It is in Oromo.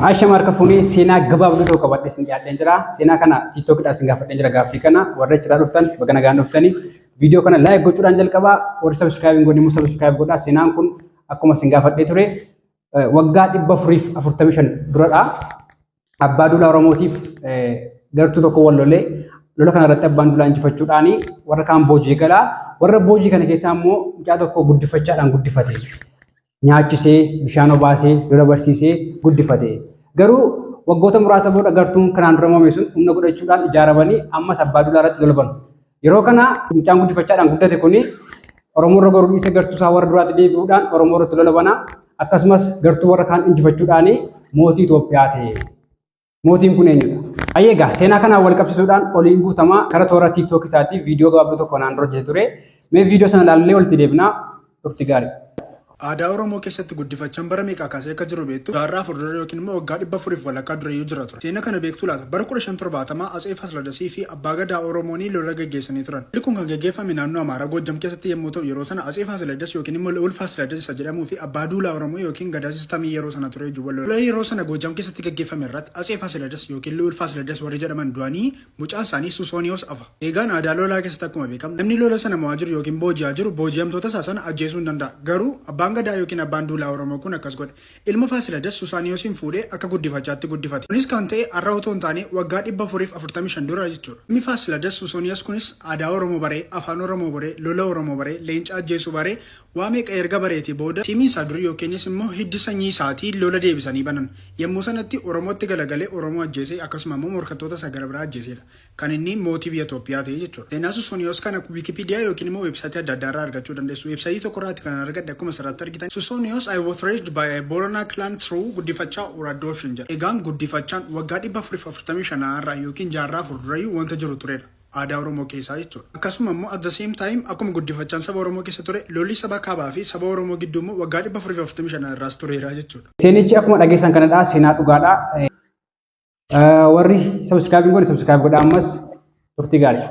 Aisha marka fuuni seenaa gabaabduu tokko qabadhee sin dhiyaadheen jira. Seenaa kana TikTokidhaan sin gaafadheen jira gaaffii kana warra jira dhuftan baga nagaan dhuftanii viidiyoo kana laayik gochuudhaan jalqabaa warri sabskiraayib godhanii immoo sabskiraayib godhaa. Seenaan kun akkuma sin gaafadhee ture waggaa 445 duradha. Abbaa Duulaa Oromootiif gartuu tokko wal lolee lola kana irratti abbaan Duulaa injifachuudhaan warra kaan boojii galaa. Warra boojii kana keessaa immoo mucaa tokko guddifachaadhaan guddifate. Nyaachisee bishaan obaasee lola barsiisee guddifate. Garuu waggoota muraasa booda gartuun kanaan dura uumame sun humna godhachuudhaan ijaaramanii ammas abbaa Duulaa irratti lola banu. Yeroo kana mucaan guddifachaadhaan guddate kuni Oromoo irra goruu dhiisee gartuu isaa warra duraatti deebi'uudhaan Oromoo irratti lola bana. Akkasumas gartuu warra kaan injifachuudhaan mootii Itoophiyaa ta'e. Mootiin kun eenyudha? Ayyeegaa seenaa kanaan wal qabsiisuudhaan oliin guutamaa karaa toora TikTok isaatii viidiyoo gabaabduu tokko naan dura hojjetee ture. Mee viidiyoo sana ilaallee walitti deebinaa turtii gaarii. Aadaa Oromoo keessatti guddifachaan bara meeqa kaasee akka jiru beektu jaarraa fuuldura yookiin immoo waggaa 400 walakkaa durayyuu jira ture. Seenaa kana beektu laata bara 1570 Atsee Fasiladasii fi Abbaa Gadaa Oromoonii lola gaggeessanii turan. Lolli kun kan gaggeeffame naannoo Amaaraa Goojjam keessatti yommuu ta'u yeroo sana Atsee Fasiladas yookiin immoo Lu'uul Fasiladas isa jedhamuu fi Abbaa Duulaa Oromoo yookiin Gadaa Sistamii yeroo sana ture jubba lola yeroo sana Goojjam keessatti gaggeeffame irratti Atsee Fasiladas yookiin Lu'uul Fasiladas warri jedhaman du'anii mucaan isaanii Susooniyoos afa. Eegaan aadaa lolaa keessatti akkuma beekamu namni lola sana mo'aa jiru yookiin booji'aa jiru booji'amtoota isaa sana ajjeesuu hin danda'a. Garuu Abbaan Gadaa yookiin Abbaan Duulaa Oromoo kun akkas godhe. Ilma Fasiladas Susaaniyoosin fuudhee akka guddifachaatti guddifate. Kunis kan ta'e har'a otoo hin taane waggaa 445 dura jechuudha. Ilmi Fasiladas Susaaniyoos kunis aadaa Oromoo baree, afaan Oromoo baree, lola Oromoo baree, leenca ajjeesuu baree, waa meeqa erga bareetii booda tiimii isaa durii yookiinis immoo hiddi sanyii isaatii lola deebisanii banan. Yommuu sanatti Oromootti galagalee Oromoo ajjeesee akkasuma immoo morkattoota isaa gara biraa ajjeesedha. Kan inni mootii biyya Itoophiyaa ta'e jechuudha. Seenaa Susaaniyoos kana Wikipedia yookiin immoo weebsaayitii adda addaa irraa argachuu dandeessu. Weebsaayitii tokko irraatti kan argadde akkuma asirratti argitan. Susaaniyoos I was raised by a Borana clan through guddifachaa or adoption jedha. Egaan guddifachaan waggaa 445 irraa yookiin jaarraa fuuldurayyuu wanta jiru turedha. Aadaa Oromoo keessaa jechuudha. Akkasuma immoo at the same time akkuma guddifachaan saba Oromoo keessa ture lolli saba kaabaa fi saba Oromoo gidduu immoo waggaa 445 irraas tureera jechuudha. Seenichi akkuma dhageessan kanadhaa seenaa dhugaadhaa. Warri sabskiraayib godhan sabskiraayib godhaa ammas turtii gaarii.